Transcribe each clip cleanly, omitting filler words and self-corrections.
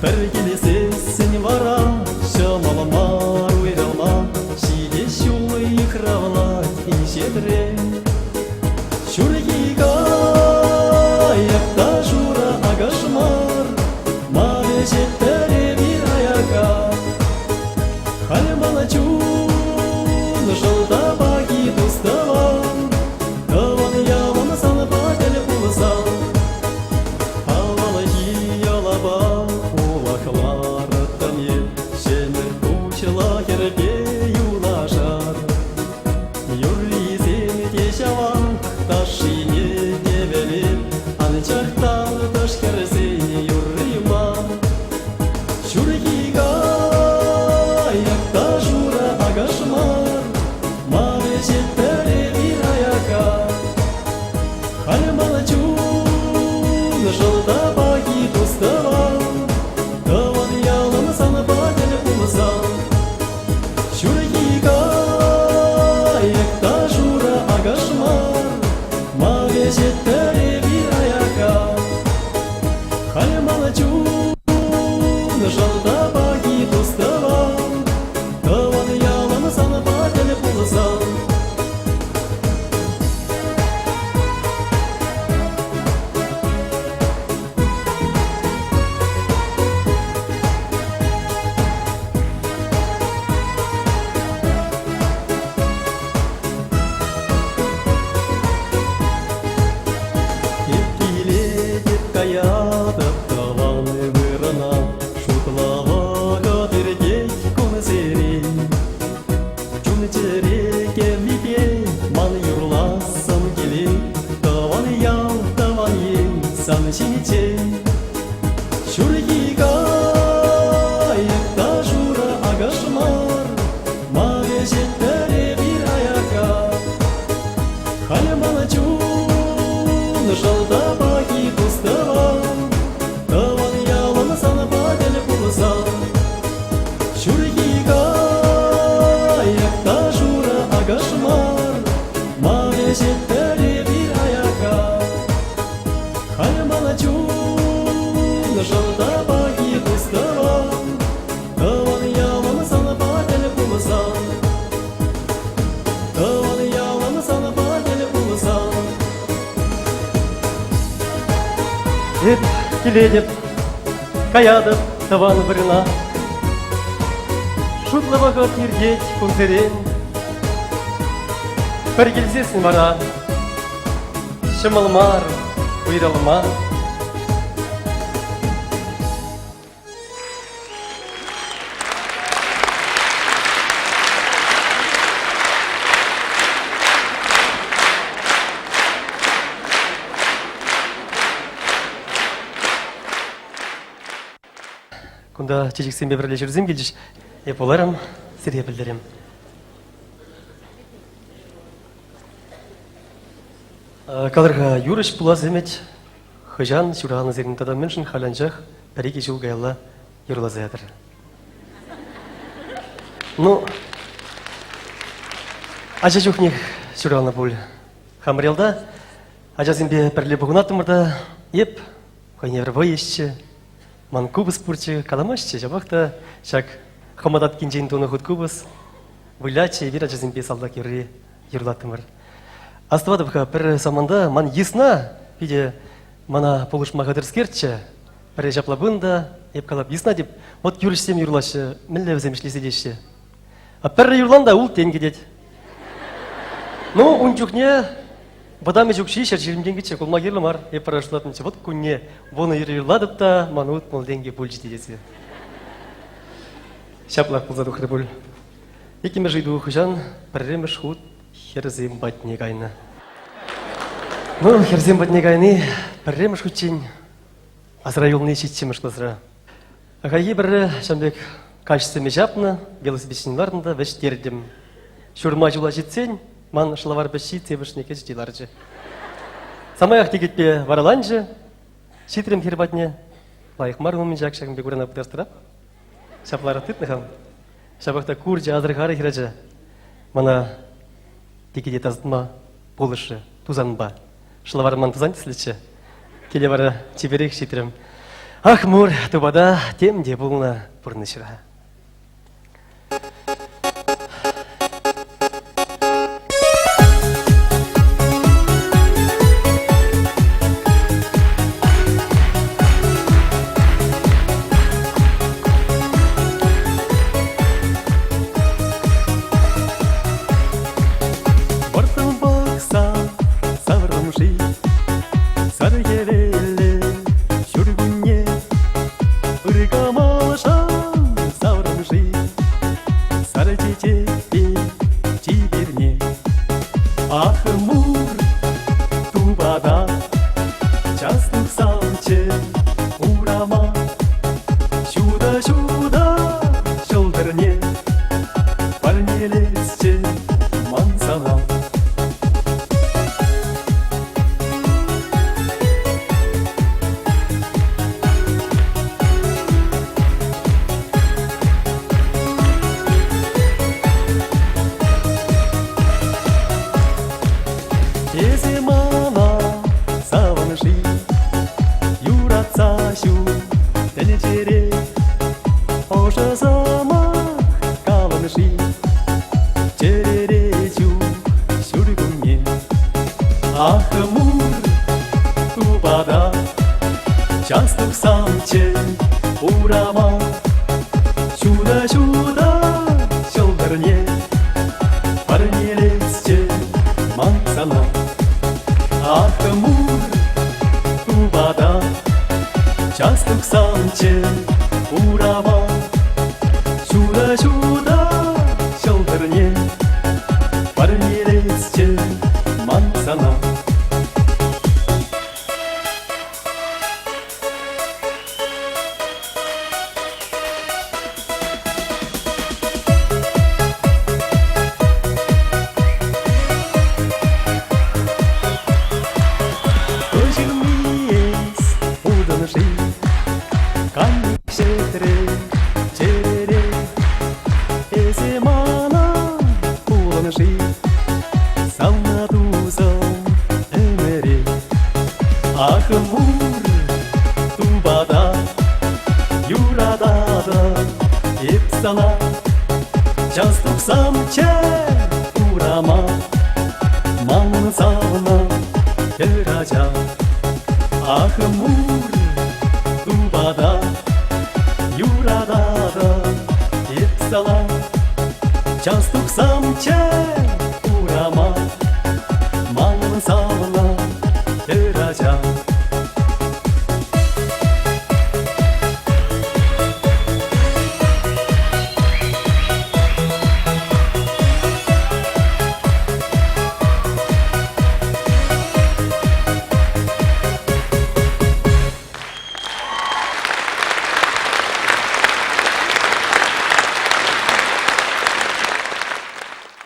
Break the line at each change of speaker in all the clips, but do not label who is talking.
бір келесесін вара, шамалама руйралма, шиде шулы иқравла ишедре. Шургига якта жура агашмар, маве жеттере бир аяка. Халмала чун жолда баги дуставан, таван яван сан бадель улсан. Алала ялаба улаклар таме, шемер кучла керпе юлашар. Юрли земте шаван, ташине девелер, анчахтар ташкерзене юррима. Шургига якта жура агашмар, маве жеттере бир аяка. Халмала чун жолда баги дуставан, таван ялан сан бадель улсан. Шургига якта жура агашмар, маве жеттере бир аяка. Халмала чун жолда баги дуставан, таван ялан сан бадель улсан. Каядып таваны вырына, шутлавага тиргей консери. Чунчереке мипе, ман юрласам келе, таван ял, таван ен, сан шинче. Шургига якта жура агашмар, маве жеттере бир аяка. Халмала чун жолда баги дуставан, таван ялан сан бадель улсан. Шургига якта жура агашмар, маве жеттере бир аяка. Халмала чун жолда баги дуставан, таван ялан сан бадель улсан. Таван ялан сан бадель улсан. Ет келедеп, каядып таван вырына, шутлавага тиргей консерен. Бір келсесін бара, шымылмар, бұйралма. Кунда чечексен бебірле жүрзем келжіш, еп оларым, сірге білдірем. Калырға юрыш бұлаз емет, хыжан шурағаны зерін тадам меншін халанжақ пәреке жыл ғайла юрлазы ятыр. Ну, ажа жоқнех шурағаны бұл. Хамырелда, ажа зембе пәрле бұғынатымырда, еп, қойневір бой ешчі, ман кубыс пурчы каламашчы, жабақта шак хамадат кенжейін тоны худ кубыс, вылячы вира жазымбе салдак юрлатымыр. Астывады бұқа бір саманда ман есна, пиде мана полыш мағадырскерчі, бір жаплабында, еп калап есна деп, вот юрышсем юрлашы, мүлі өземішлі седеші. А бір юрланда ұл тенге дед. Ну, он жүхне, бадаме жүкші шер жерімденгече, қолма керлі мар, еп парашылатыншы, вот күнне, воны юрладып та, мануыт мол денге бұл жетедесі. Шаплақ бұлзады ұқыры бұл. Екеме жиды ұқыжан, бірреміш худ, херзем батне гайны. Ну, херзем батне гайны, бірреміш худчен, азыра еліне шетчеміш қылсыра. Ағайы бірі, шамбек, качествеме жапны, велосипедшінларында вәштердім. Шурма жула жетсен, ман шылавар бәші тебішіне кеш дейларжы. Самаяқ тегетпе вараланжы, шитрем хербатне, лайық марымымен жақшағын бек ұрана бұтарстырап, шаплары тұтнығам. Шабақта куржы азырғары хиражы, мана текеде таздыма полышы, тузанба. Шылаварыман тузан тесіліші, келе бары чеберек шитрем. Ахмур тубада тем де булна пурнышыра.
Ахмур тубада частых салче урама Чудо-чудо шылдырне парнелесче мансана Ezemana savanışı Yuratsa şu tenecere Oşa zaman kavanışı Cerere şu şurgunye Ahmur tubada Частых самче урама Чудо-чудо şıldırne парнелесче мансана Ахмур тубада частых самче урама Чудо-чудо şıldırne парнелесче мансана Ахмур тубада юрада да епсала Частых самче урама мансана эрача Ахмур тубада юрада да епсала Частых самче урама мансана эрача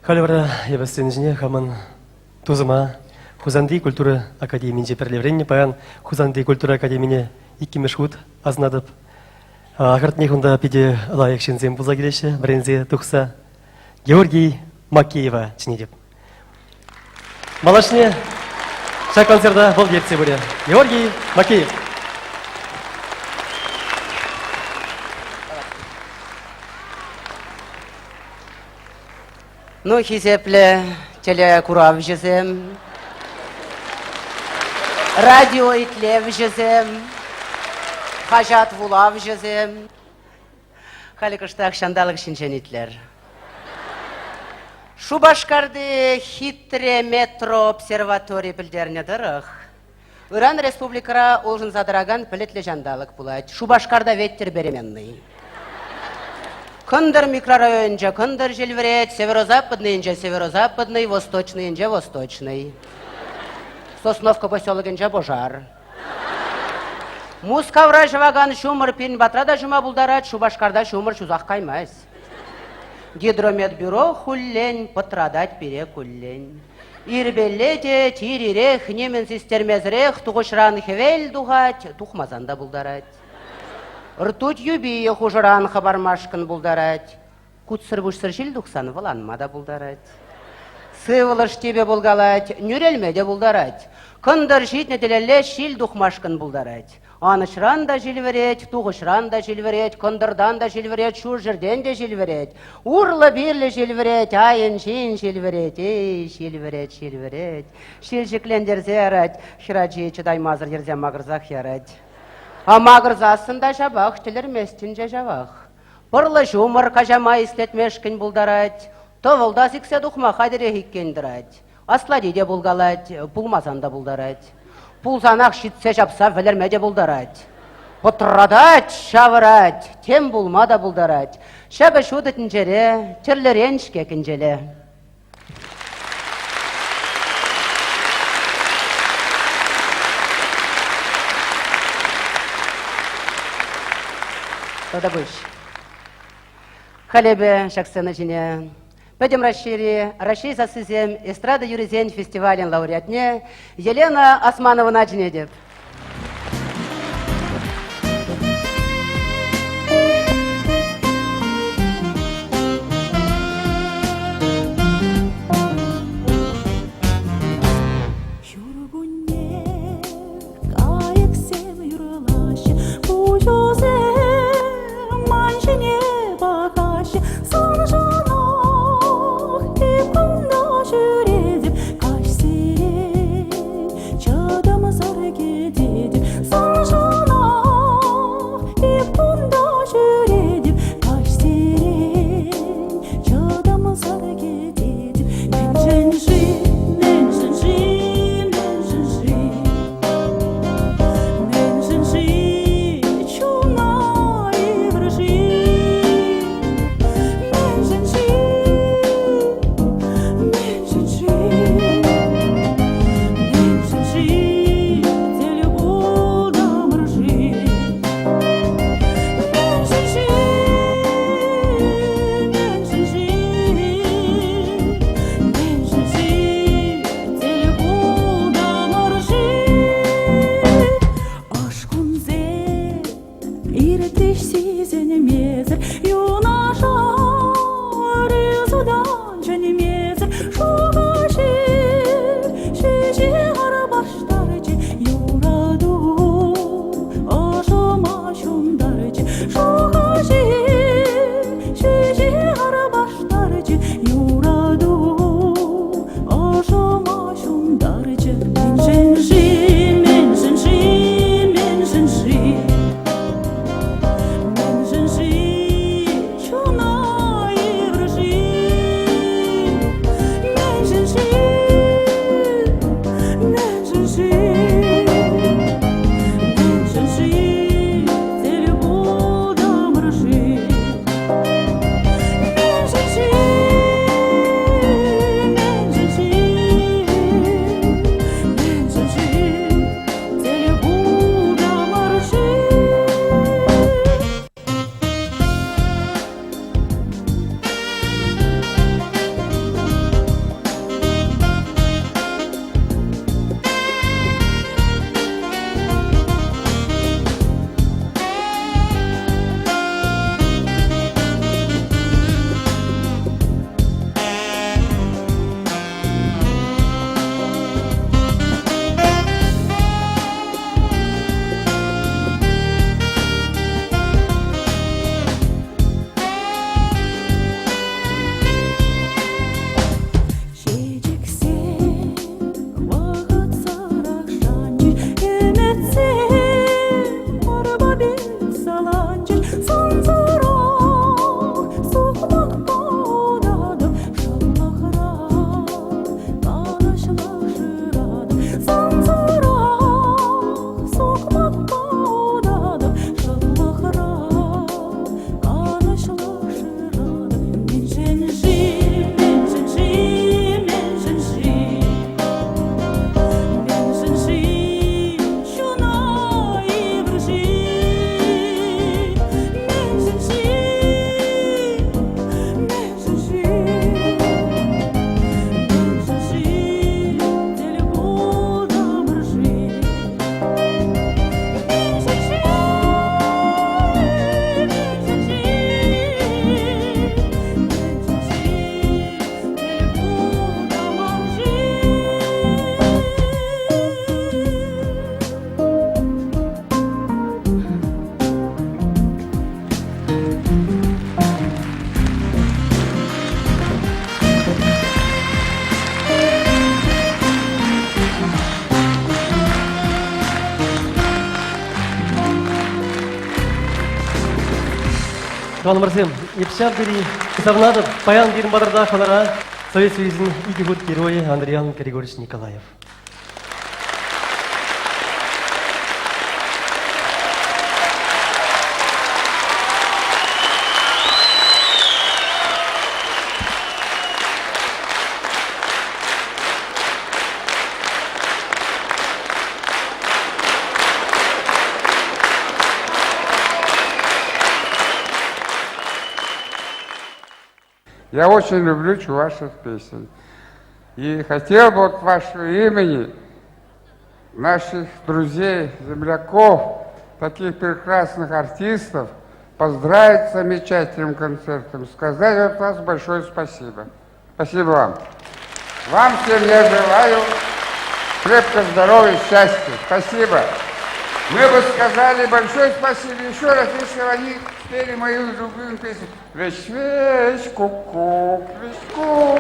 Халевра ебастенжіне хаман тузыма Хузанды культура академиинче перлевренне паян Хузанды культура академине 2 мешхут азнадып. Ахыртне хунда пиде лайык шензем булза келеші, брензе тухса Георгий Макеева чинедеп. Малашне ша концерта бол ерте bude. Георгий Макеев.
Ну, хизепле теле курав жезем, радио итлев жезем, хажат вулав жезем, халикыштак шандалык шинчен итлер. Шубашкарды хитре метро обсерваторий билдерне дырых. Иран республикара олжын задыраган пілетле жандалык булайт. Шубашкарда ветер беременный. Кындыр микрорайонжа кындыр желверет, северо-западный инже северо-западный, восточный инже восточный. Сосновка поселогинже пожар. Мускавра жываган шумыр пин батрада жума булдарат, Шубашкарда шумыр чузак каймайс. Гидрометбюро хуллень, патрадать пере куллень. Ирбеллете, тирирех, немен систермезрех, тугушран хевель дугать, тухмазанда булдарать. Ртуть юбие хужыран хабармашкын булдарать. Кутсыр-бушсыр жил духсан валанмада булдарать. Сывылыш тебе булгалать, нүрелмеде булдарать. Кындыр житне телеле шил духмашкын булдарать. Анышран да жилверет, туғышран да жилверет, кондырдан да жилверет, шу жерден де жилверет. Урлы бирлі жилверет, айын жин жилверет, ей, жилверет, жилверет. Шилжіклендерзе арать, шираджи чыдаймазыр ерзе мағырзақ ярать. А мағырзасында жабақ, тілерместін жавақ. Бұрлы жұмыр кажама істетмешкін бұлдарать. Товылда сіксе дұқма қадыре хиккендірать. Аслади де бұлгалать, бұлмазанда бұлдарать. Пулзанақ шитсе жапса вілермеде бұлдарать. Бұтырадать, шавырать, тем бұлмада бұлдарать. Шабы шудытын жере, тірлерен шкекін желе. Тода бұш. Халебе шақсыны жіне. Пәдем расшири, Рашей засызем эстрада юризен фестивален лауреатне Елена Османовна жинедеп.
Туанымырсем, епшап бери, Савнадов, Паян Бирмбадарда Ханара, Совет Союзын игигут герои Андриан Григорьевич Николаев.
Я очень люблю чувашских песен. И хотел бы от вашего имени, наших друзей, земляков, таких прекрасных артистов, поздравить с замечательным концертом, сказать от вас большое спасибо. Спасибо вам. Вам всем я желаю крепкого здоровья и счастья. Спасибо. Мы бы сказали большое спасибо еще раз, если бы они спели мою любимую песню. Вещь, вещь, ку-ку, вещь, ку-ку.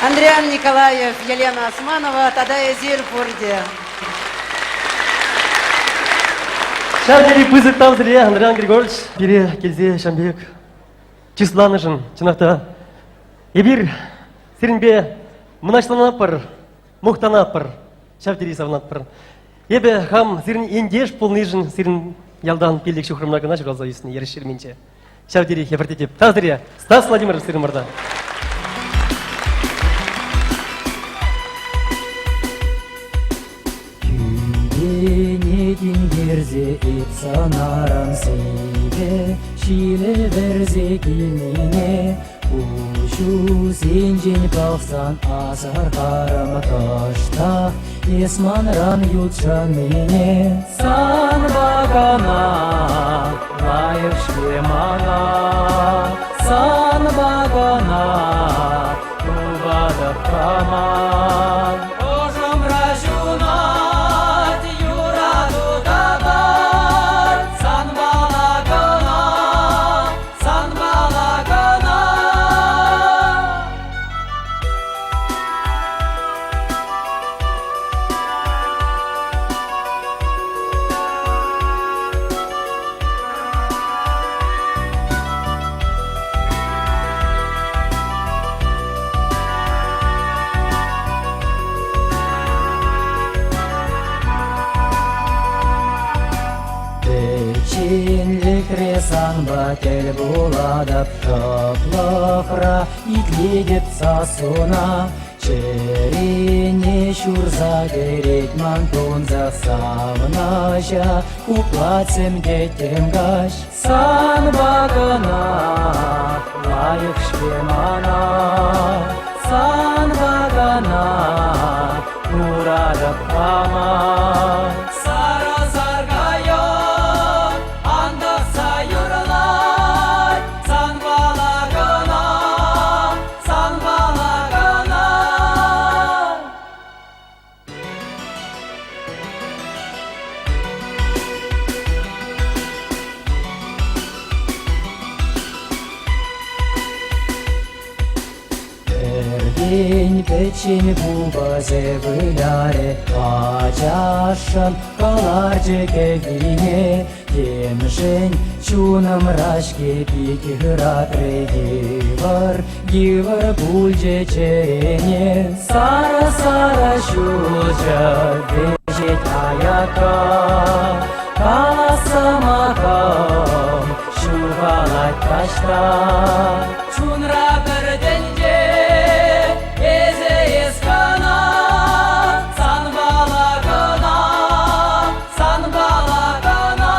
Андриан Николаев, Елена Османова, Тадая Зирфурде.
Шамбери пызык тамзыре, Андриан Григорьевич, бире келзе Шамбек. Числанышын, чынақта. Ебір, сирінбе, мұнашланапыр, мұқтанапыр, шаптери савнапыр. Ебе, хам, сирін ендеш полныжын, сирін ялдан пелдек шухрымна гына жұралза юсыны ерішерменче. Шаптери хепартетеп. Таздыре, Стас Владимиров сирін мырда.
Денедин герзе ипсанарам сейге, шиле верзе килмине, ушу сенжен палсан асар харам ташта, есманран ютшан мене. Сан багана, лайык шлемана, сан багана, тувадап каман. Ожом рajunat, yuradu dabar, san balagana, san balagana. Печенлік ресан бәтел буладып, Шаплықра итлегіп сасуна, Черене шурза гереть мантон за савнаща, куплацем детям гащ. Сан багана, лайық шпемана, сан багана, урадып қама. Сара сарғайын, анда сайырлай, сан балағына, сан балағына. День печень бубазе выляре, ачашан каларче кевине, темжень чунам рашке пики гратре гивар бульже черене. Сара сара шуча вежет аяка, каласамакам шугалать кашта. Чунра берденде эзе ескана, сан балагана, сан балагана.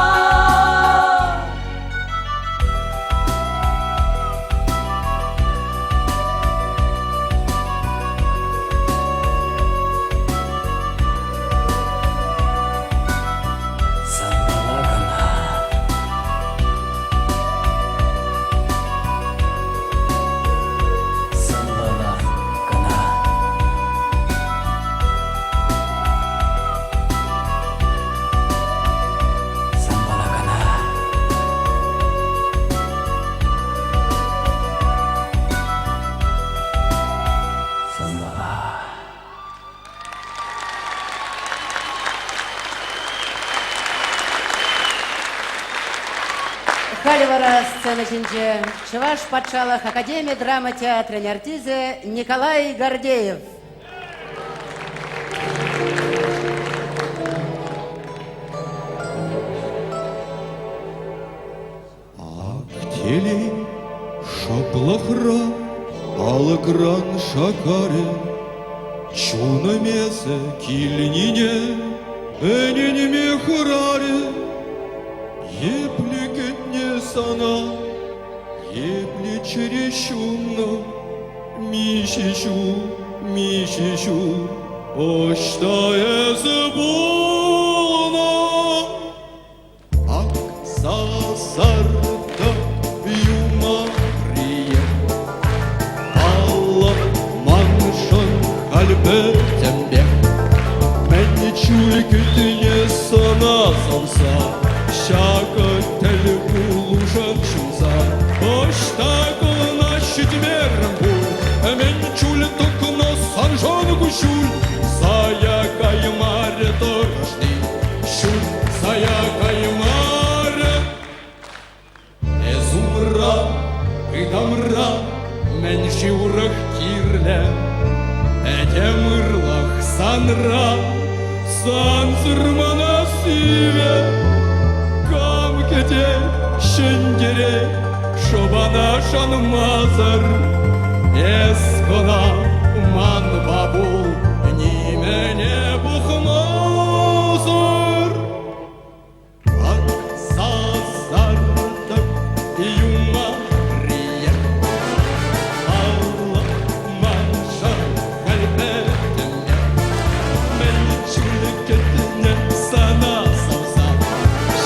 Сан балагана. Сан балагана. Сан балагана. Сан балагана.
Халивара сцена чинче. Чуваш патшалах Академия драма театра артизе Николай Гордеев.
Тели шаплахра, алыгран шакаре, чуна месе кильнине, энене хараре, епли кетне сана, епли черещуна, мишишу, мишишу, оштае забона. Ак сасарда юмария, Алла маншан kalbetembe, men çülkütüne sana salsa, şaka tel buluşan şumsa, hoşta koluna şitmerim bu, men çül tokuna sanjan kuşul, saya kaymare torşti, şul saya kaymare. Ezumra, idamra, men şivrah kirle, Edemırlах sanra, san sırmana sive, kam kete şengere, şobana şanmazar, eskona man babul, nimene buhmazar. Ak sazarda yumariye, Allah manşa kalbetimde, men çürüketine sana salsa,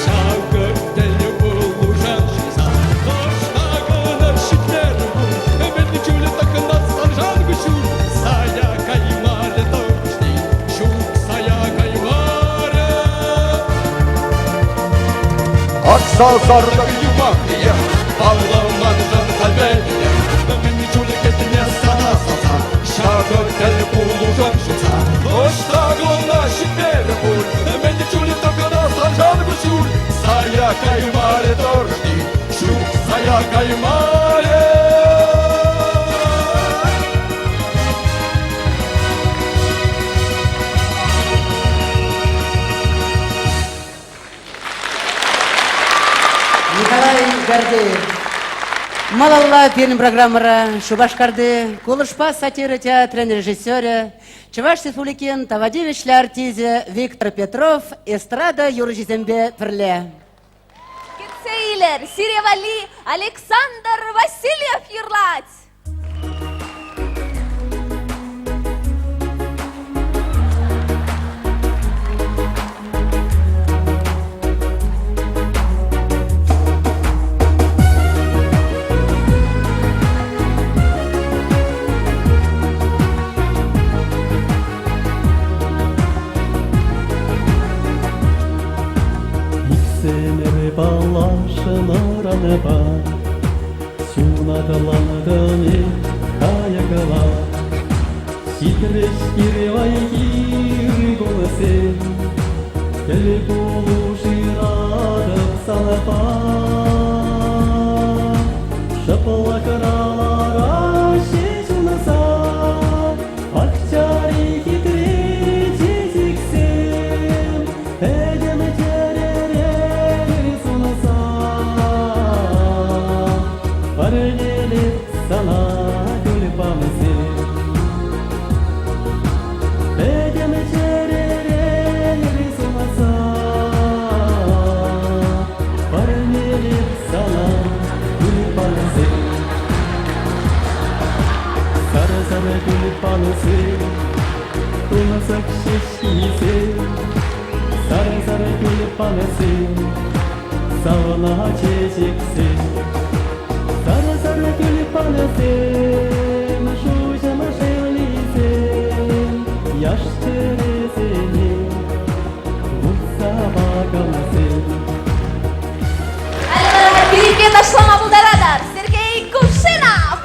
şakır deli buluşan şiza, hoşta kadar şikler bu, men çürü takına sanjan güçür, saya kaymare torşti, şuk saya kaymare.
Aksazarda
Yumaklıya, bağlamandan kalbine, beni çölüketine sana sasa, şarkı tel buluşan şusa, hoşta koluna şikler bul, beni çölük takına sancan güçür, saya kaymare torşti, şuk saya kaymare.
Николай Гордеев. Малалла фильм программара Шубашкарды, Кулышпа сатира театрын режиссеры, Чуваш Республикин Тавадевичлі артизе Виктор Петров, эстрада Юржизембе Пірле.
Кетсейлер, Сиревали, Александр Васильев Юрлать.
Сенер балашынараны бар, Сюнадыланыдыны каягыла, Ситреш киревай кири голысын, Кіл болу жирадып салыпа, Шыпыла кыралара шешінаса, Акчари хитре тезіксен, Әдемі Парнелет сана гүлпамысы Эдем черерен рисумаса Парнелет сана гүлпамысы Сары-сары гүлпамысы Тумасак шешкisi Сары-сары гүлпамысы Сауна чечекси Сары-сары тюльпанысың, жужама жайлисың, яш терезені, ұтса бағамысың.
Әлбәлі клипке ташлама бұлдарадар, Сергей Кувшинов.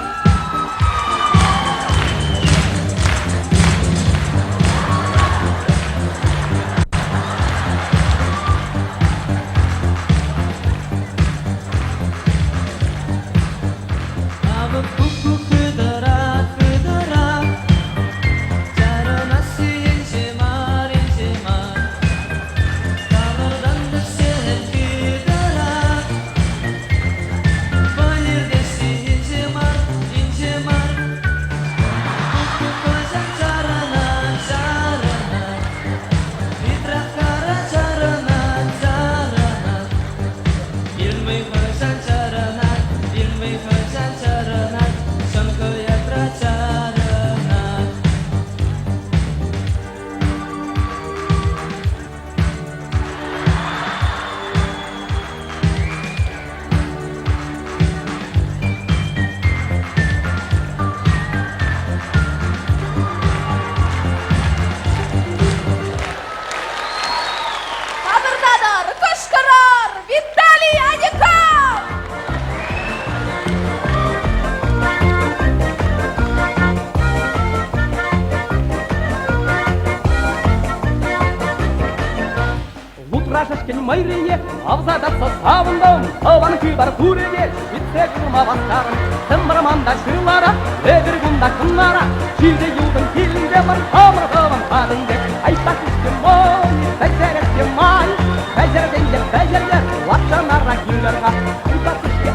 Рашашкен майрыне, авзадатса савындым, Аван күйбар күреге, бітсе күрма бастарын, Сымырманда шылара, өбіргунда күнара, Шилде юдың келінде бар, Амырғывын қадыңдек, Айтпақ үшке мой, бәзерекке май, Бәзерденге бәзерлер, Лапшанара күлерға, Айтпақ үшке,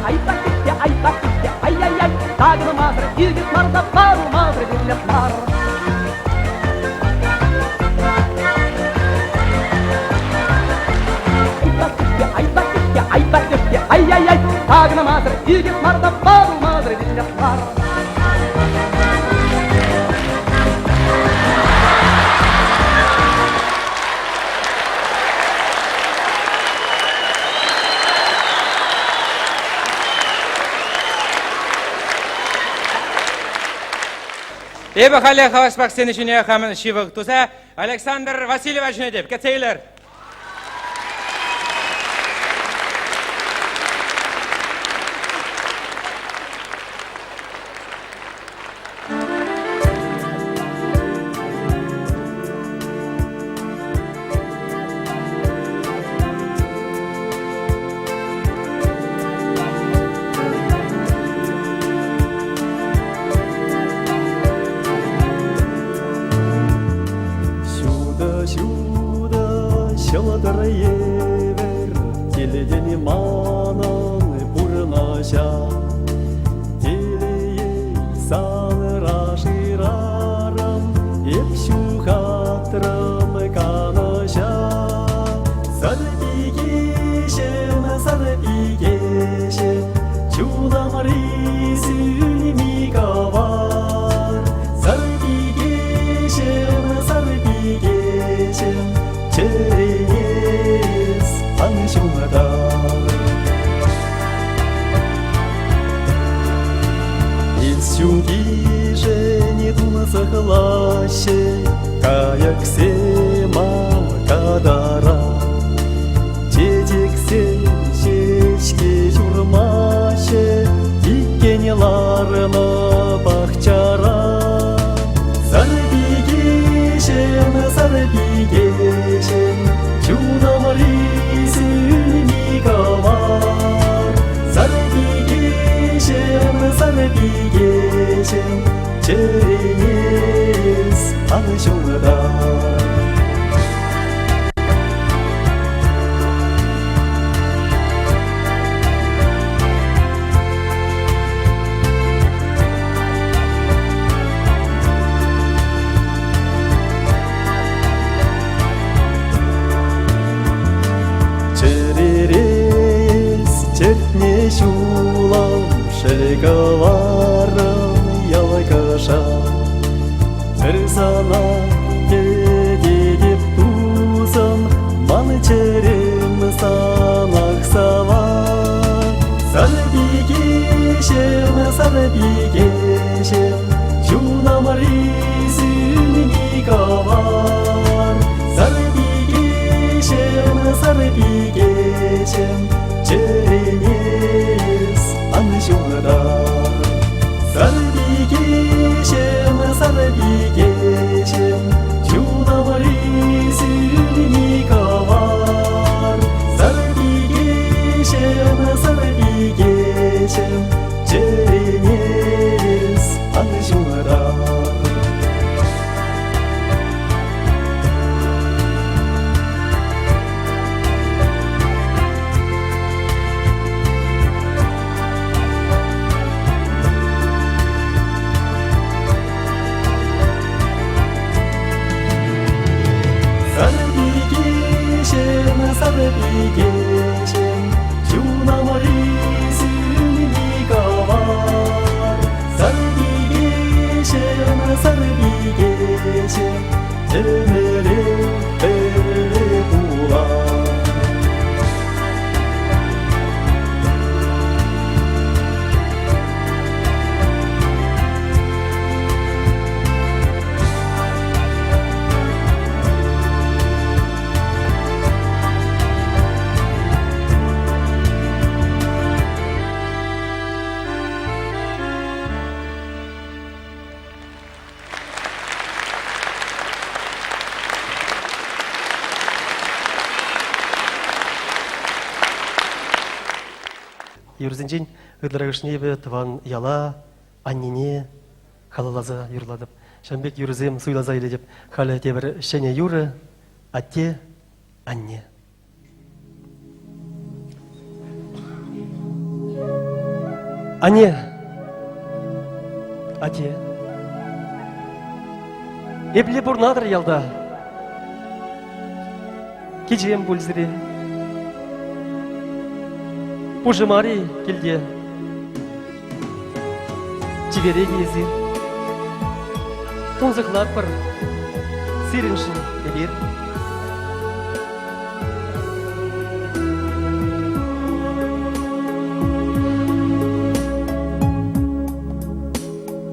ай-яй-яй, Тағыны мазыр, иргіз марда, Бару мазыр, диллет мар. Ай-яй-яй, тагына мазыр, игет марда, бару мазыр, диллет мар.
Эбі қалия қавашпақ сені жүне қамын шивық тұса Александр Васильева жүне деп, кетсейлер.
Теледени манын пурнаша, сахлаще, каяк семал кадара. Тетексен шешке журмаще, иккенеларны бахчара. Сарбигешен, чудам рисün мигавар. Сарбигешен, черенес аншунгда. Шулам шелговарым ялкаша. Бір сана дедеп тузым, маны черем санақ сава. Сарбигешем, чунам рисün мигавар. Сарбигешем, черенес аншунгда. Сарбигешем, чудам рисün мигавар. Сарбигешем, черенес аншунгда. Сарбигешем, чунам рисün мигавар. Сарбигешем, темеле беле була.
Юрзинжин ыдларагышнебе тыван яла, аннине халалаза юрладып. Шамбек юрзем суйлаза иле деп халі тебір шене юры, атте анне. Анне, атте. Эбле бурнадыр ялда. Кечем бульзире. Пужымари келде. Чибере кезір. Тонзықлап бір. Сиреншін бебер.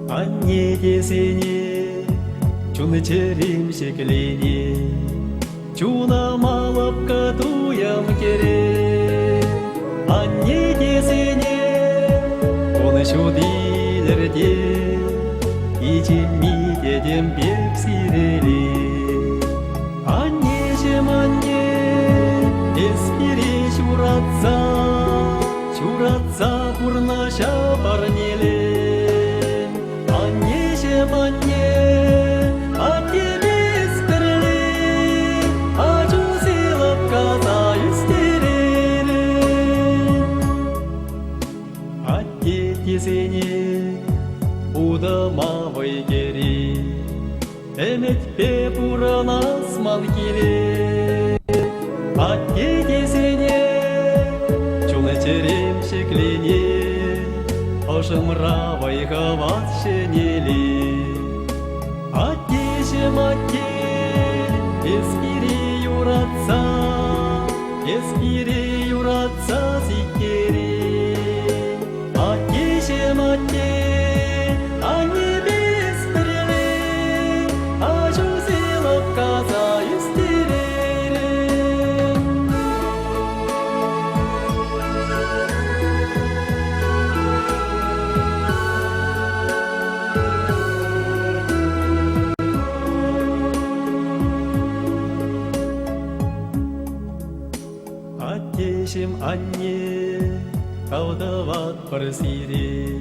Анне десене, чуны черем шеклене, чуна малып катуям керек. Анне десене, оны шудилерде, ичимми дедем бек сиреле. Аннешем анне, эспире чуратса курнаша барнеле. Аннешем анне, атебес бірле, ачу сыйлап каза үстереле. Атте десене, удамавай кери, эметпе пуран асман келе. Атте десене, чуны черем шеклене, ошымравай хават шенеле. Атешем атте, эспире юратса сикере. Атешем атте, анне бес бірле, Атешім анне Таудават бір сире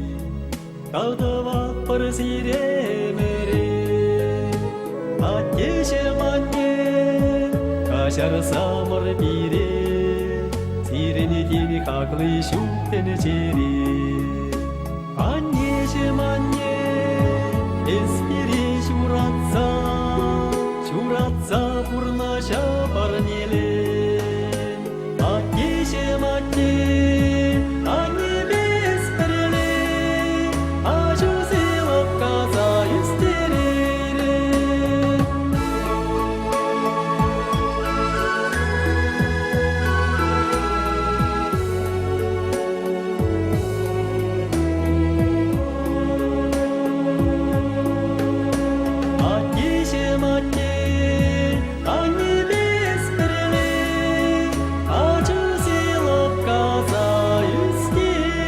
Таудават бір сире мере Атешім анне Кашар самыр бире Сирене тені хақлы шуптені чере Аннешім анне Эспире шуратса Шуратса пурнаша парнелен Атешім анне Анне без переле Ашу сылып каза үстерере Атешім анне Анне без переле Ашу сылып каза үстерере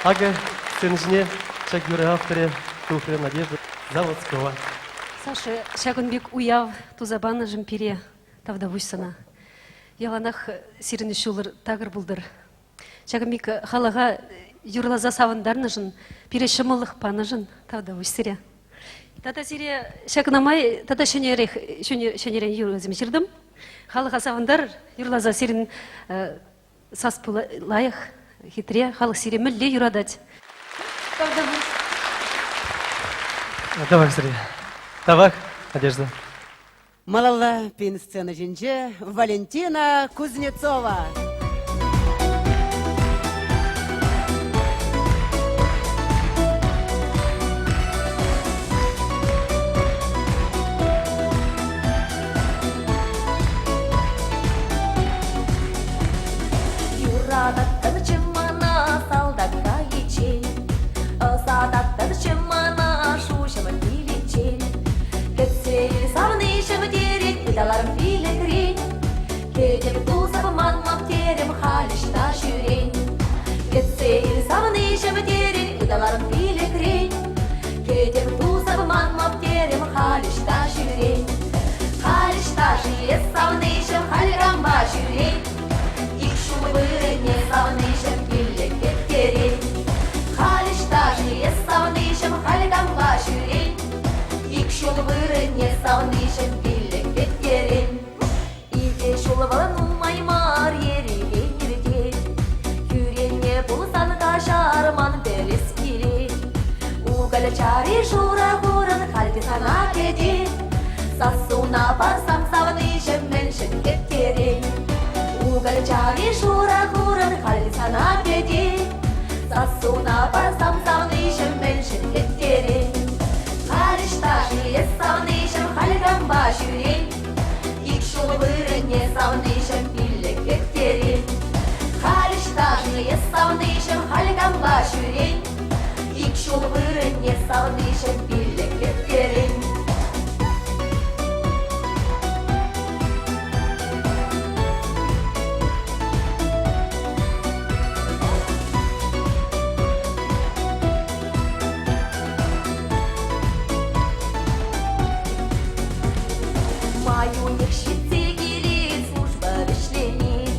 Ага, сценжіне шагюры авторы Туфры Надежды Заводского.
Саша, шагынбек уяв тузабаны жымпире тавдавуйсана. Яланах сирені шулыр тагыр бұлдыр. Шагынбек халаға юрлаза савындарны жын, пире шымылық паны жын тавдавуйсыре. Тата сире шагынамай, тата шөнерен юрызым жырдым. Халаға савындар юрлаза сирен саспы лайық, хитре, халық сире мүлле юрадать.
Давай, Сергей. Давай, Надежда.
Малала пин сцена жинже Валентина Кузнецова.
Юрадаттыр чымана салдатка ечен Садаттыр чымана шушымы билечен Кетсе савнышым терен, ыдаларым пилекрен Кетем тузап манмам терем халишта шүрен Кетсе савнышым терен, ыдаларым пилекрен Кетем тузап манмам терем халишта шүрен Халишта жиес савнышым хальрамба шүрен Вырыне савнышым пиллек кеттерен Халишта жиес савнышым хальгамға жүрен Ик шул вырыне савнышым пиллек кеттерен Иде шул валын умаймар ереген ерген Күрене бұлсан қашарман бәрес келен Угал чари жура ғурын халки сана кеден Сасуна барсам савнышым меншін кеттерен Угал чари шура хуран хали сана педи Сасуна барсам савнышым меншін кеттерен Халишта жиес савнышым хальгамба жүрен Ик шул вырыне савнышым пиллек кеттерен Халишта жиес савнышым хальгамба жүрен Ик шул вырыне савнышым пиллек кеттерен Маюнек щитсе келет, служба ішленет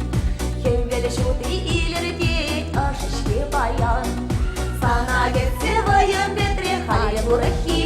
Хемвел шуты илердет, ашышке баян Сана кетсе вайын бетре, хайын урахи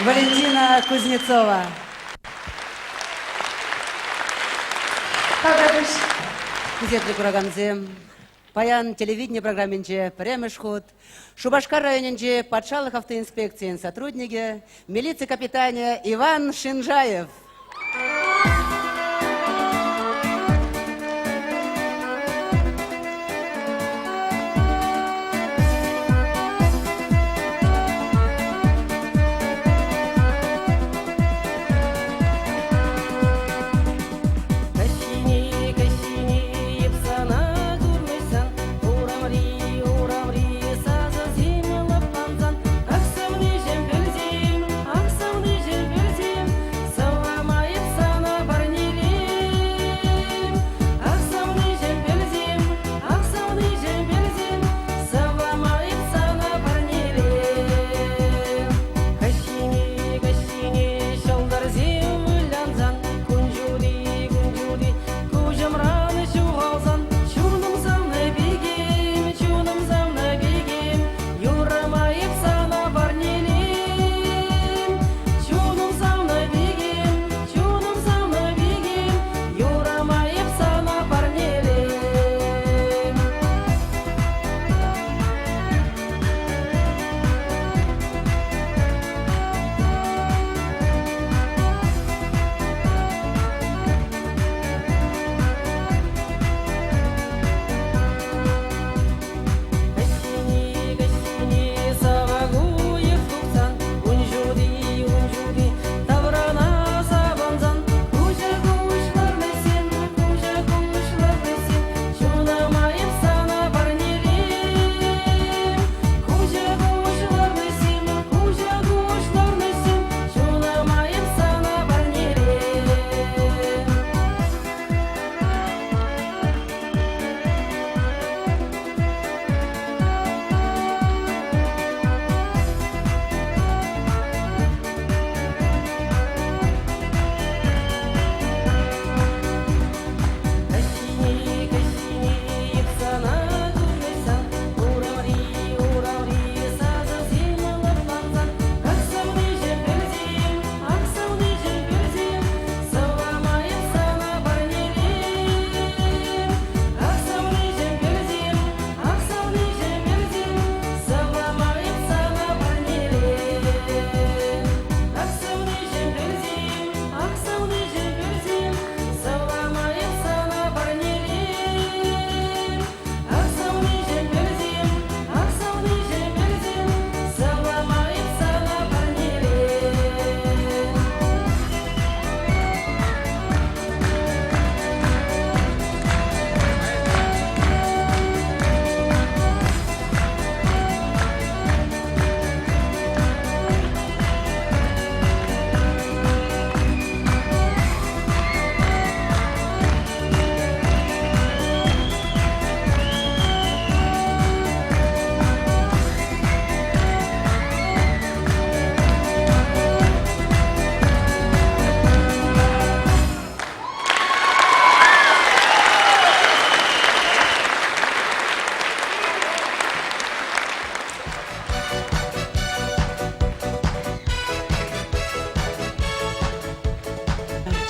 Валентина Кузнецова. Күзетлі күрағанзем, паян телевидение программинче премеш ход, Шубашкар районинче патшалық автоинспекциян сотрудники, милиция капитане Иван Шинжаев.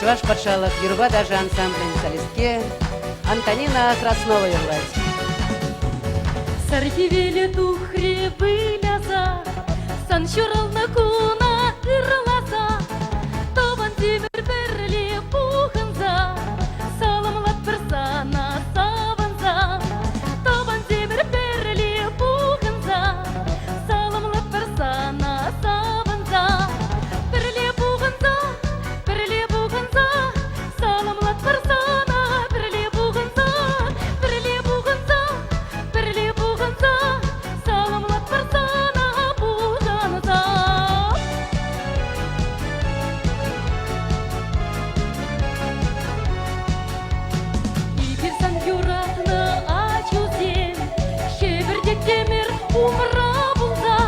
Чуваш патшалық Юрба даже ансамблін солистке Антонина Краснова юрлайды.
Сархивеле тухре выляза, санчурална куна ырласа, табан темір бірле пухынза, саламлат бір сана саванза, табан темір бірле пухынза, саламлат бір сана саванза, бірле пухынза, саламлат бір сана, бірле пухынза, саламлат бір сана пухынза. Иперсан юратны ачузен, шебірдек темір умра бұлза,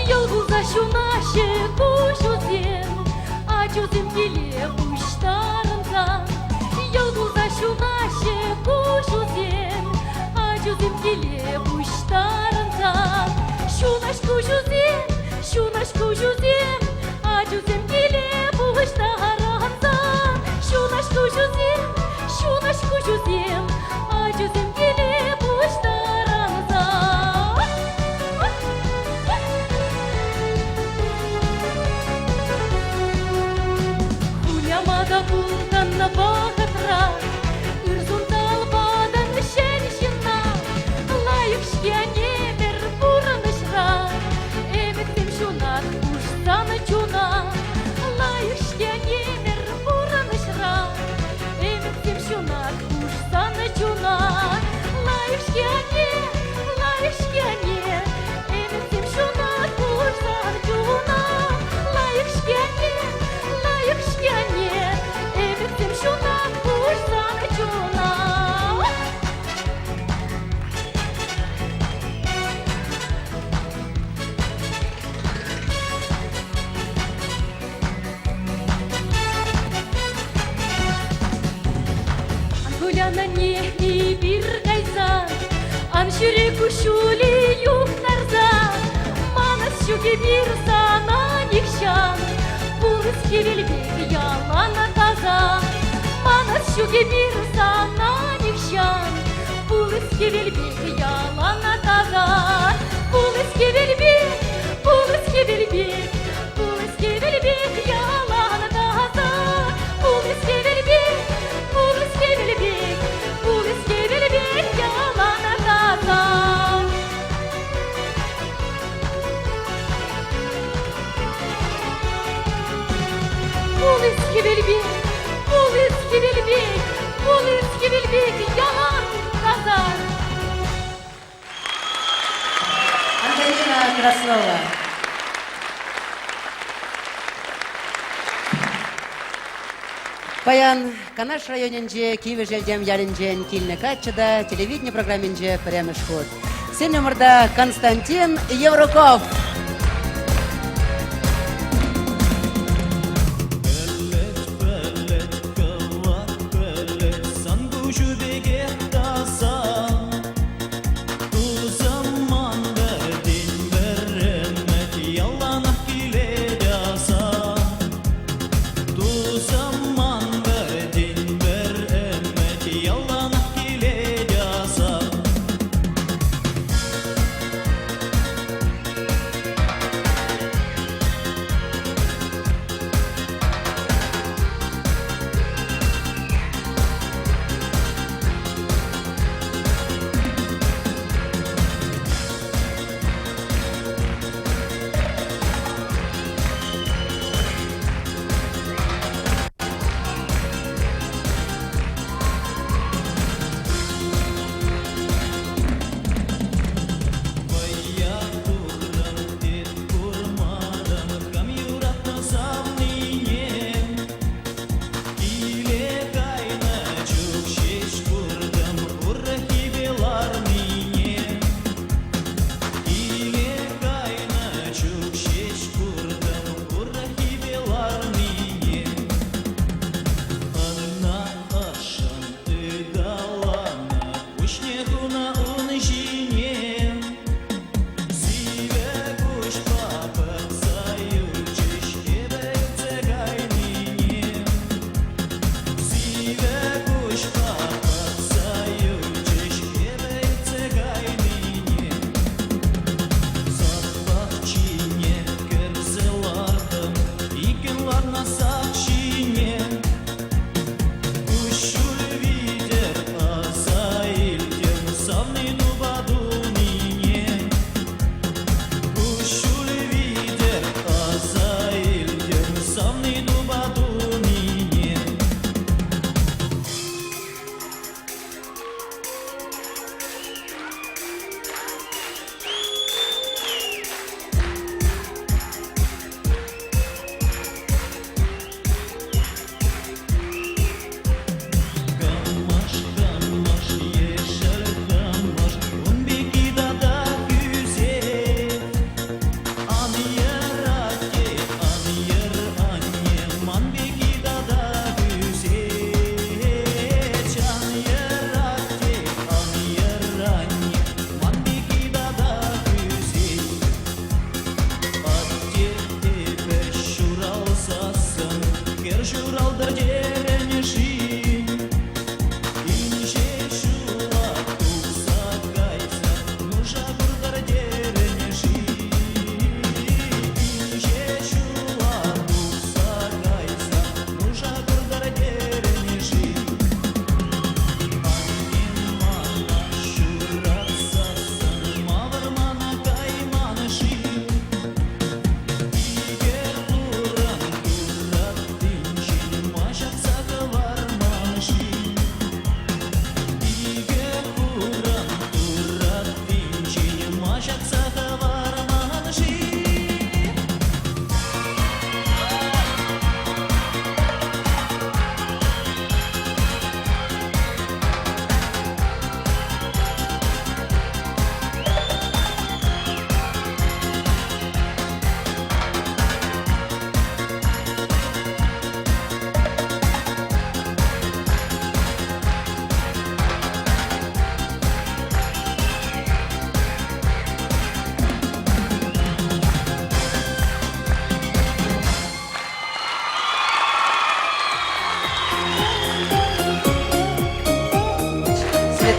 елгуза шунашы кушузен, ачузен келе бұштарынза, елгуза шунашы кушузен, ачузен келе бұштарынза, шунаш кушузен, Ырза булганна бахытра, ырзунда албадан шәншина, лайык шкәне бер бурынышра, эмектем шунат куштаны чуна, лайык шкәне бер бурынышра, эмектем шунат куштаны чуна, лайык шкәне, эмектем шунат куштаны чуна, лайык шкәне, эмектем шунат куштаны чуна. Гуляна не бир гайза, ан жүрек ушули юхнарза, манас шуге бир сана никшан, булыс кевелбек ялана таза, манас шуге бир сана никшан, булыс кевелбек ялана таза, булыс кевелбек, булыс кевелбек, булыс кевелбек ялана таза, булыс кевелбек, булыс кевелбек, булыс кевелбек ялана таза. Булыс кевелбек, булыс кевелбек, булыс кевелбек ялан таза.
Антонина Краснова. Паян Канаш районинже Киеве желдем ялинжен килне катчыда телевидение программинже премеш ход. Сен номерда Константин Евроков.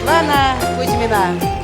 Светлана Кузьмина.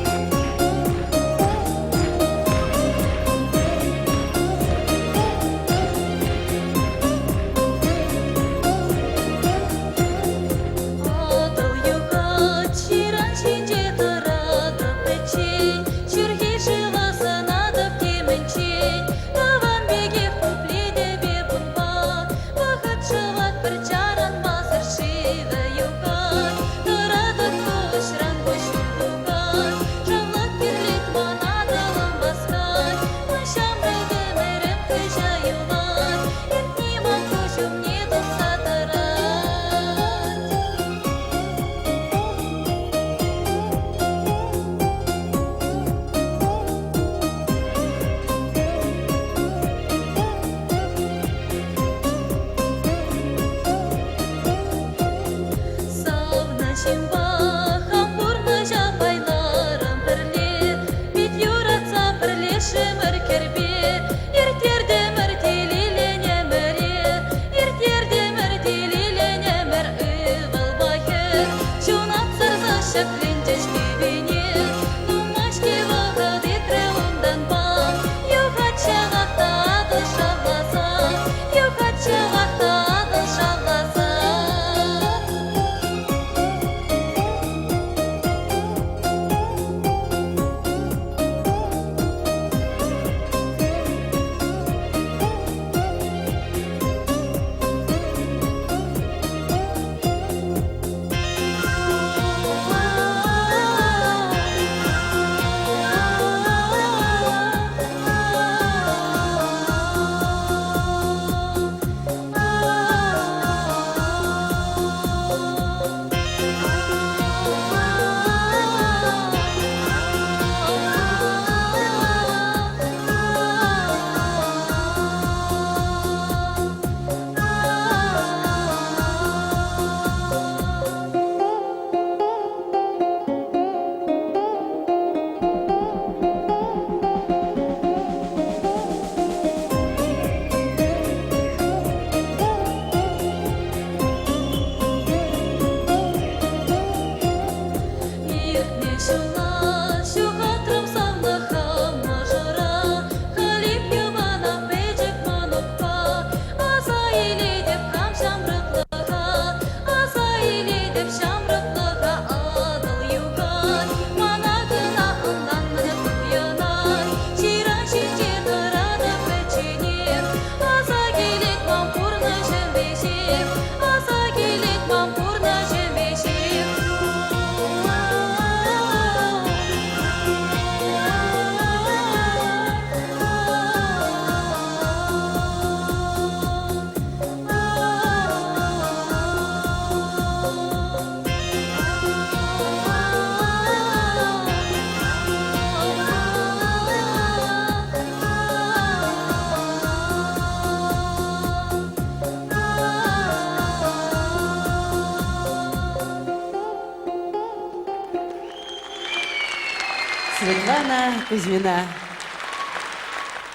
Светлана Кузьмина.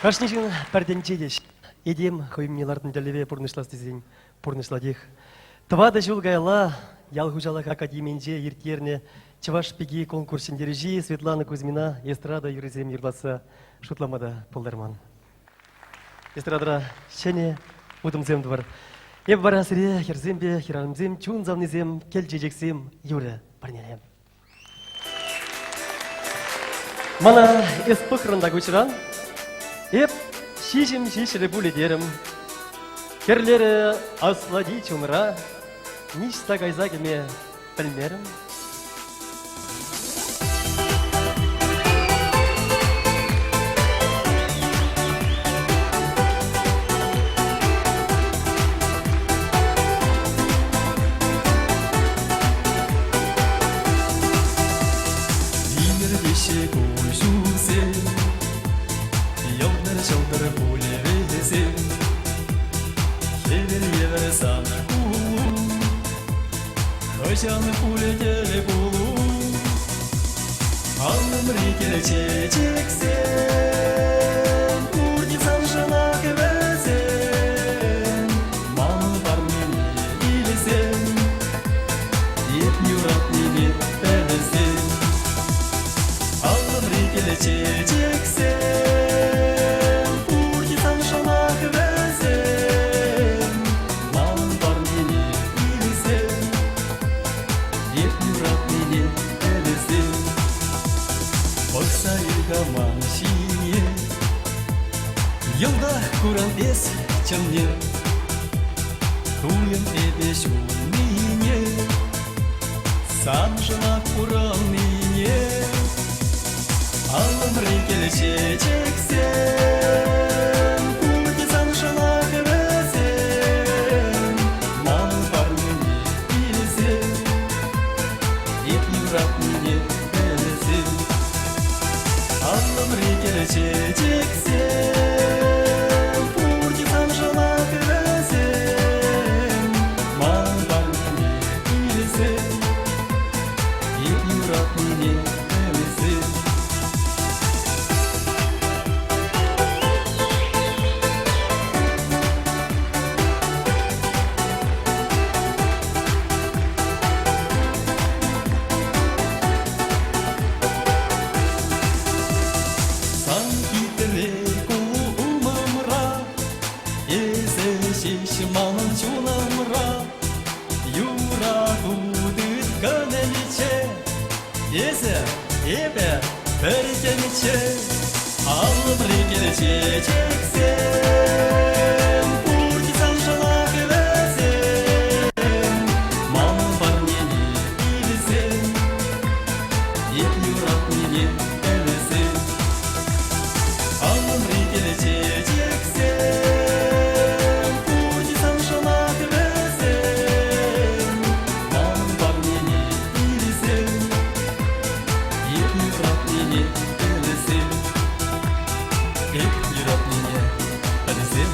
Кашнишин пәрденчедеш. Едем хоймнелардың дәлеве пұрнышлас дезен, пұрнышладех. Твада жылгайла, ялгужалақ академенже ертерне Чаваш пеги конкурсен дережи Светлана Кузьмина, эстрада юризем ерласа шутламада пылдарман. Эстрадра шене удымзем двор. Еб барасыре, херзембе, херарымзем, чун завнезем, келжежексем, юре парнелем. Мана эспықрында көшіран, еп шишім шишілі бұледерім. Керлері аслади чумыра, ништа кайза кеме білмерім.
Жаны пулетеле булу, алым рекелече чексен, урдицам жана кебезен, малы бар мене илесен, ет юрат неге пелесен. шынне Туйын эдеш улмине Санжына курамине Алымры келешечексен Курди санжына кіресен Мал бар міне білсен Ет юрап міне білсен Алымры келешечексен Курди санжына кіресен Мал бар міне білсен Ет юрап міне білсен Сан китере кулу умамра Эзе шишманын чунамра Юра удыт көнеличе Эзе эбе бірденече Алымры келешечексен Пурди санжыла көвесен Ман бар нене білсен Ет юрап нене білсен Алымры келешечексен Пурди санжыла көвесен Ман бар нене білсен Ет юрап нене білсен Ет юрап нене білсен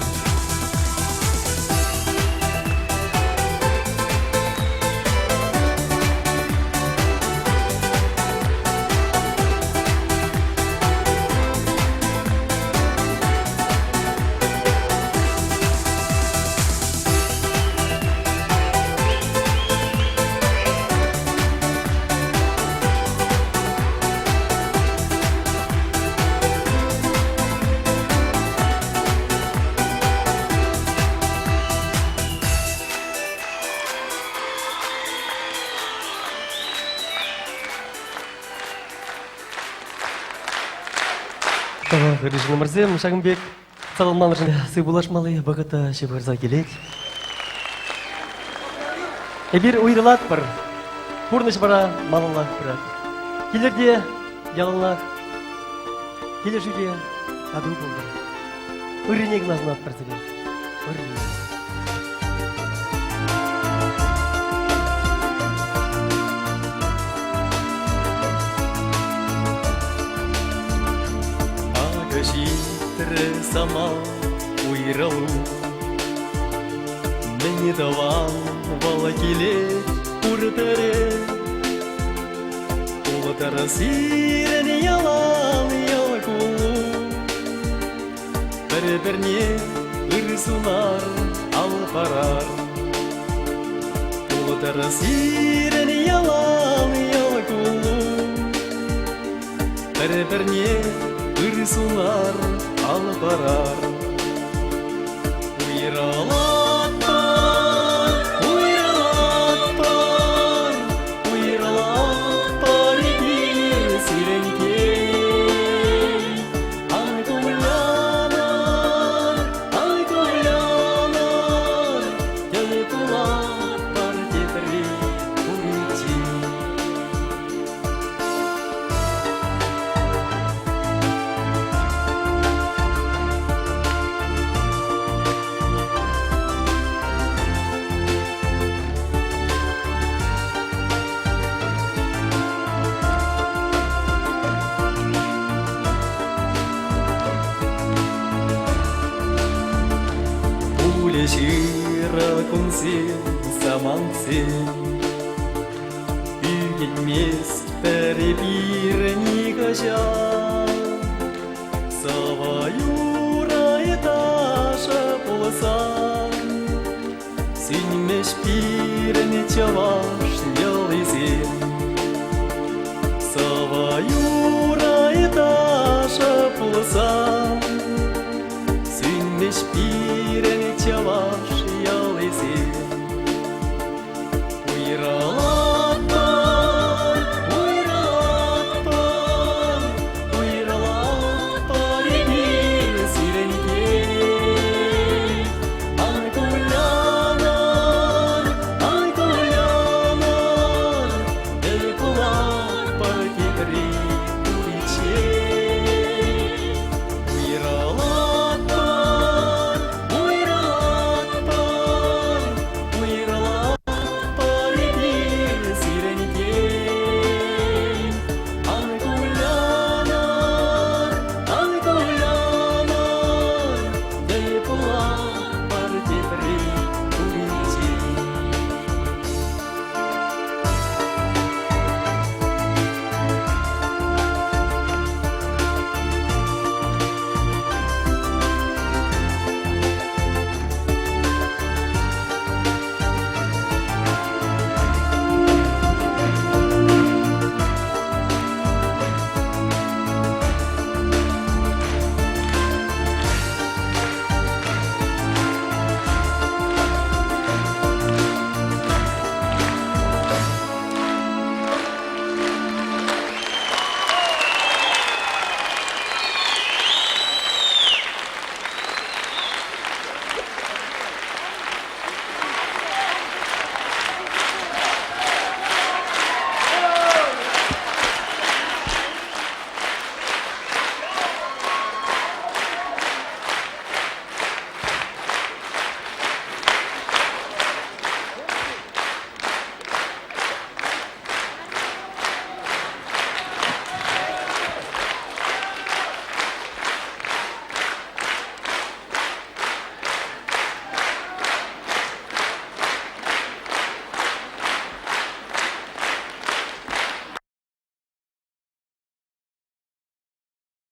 Грижина Мырзем, Шагымбек, Салман Сыбулаш малый, богата шебарза келет. Эбир уйрылат бар, пурныш бара малынлах бірат. Келерде ялынлах, келешуде аду болдыр. Үрінек назынат бірзілер. Үрінек.
Агашитре сама уйралу Мені даван вала келет уртаре Улатара сирен ялан ялакулу Бір-бірне ырсулар ал парар Улатара сирен ялан ялакулу Бір-бірне ырсулар ал парар Уйралат бар, уйралат бар Уйралат бар ебір сиренкей Ай көйлянар, Келіп улат бар кетірі көйте Шира күнсен, замансен Үйгенмес бәрі-бір никаша Сава юрай таша болсан Сүймеш біріне чаваш ялызен Сава юрай таша болсан Сүймеш бір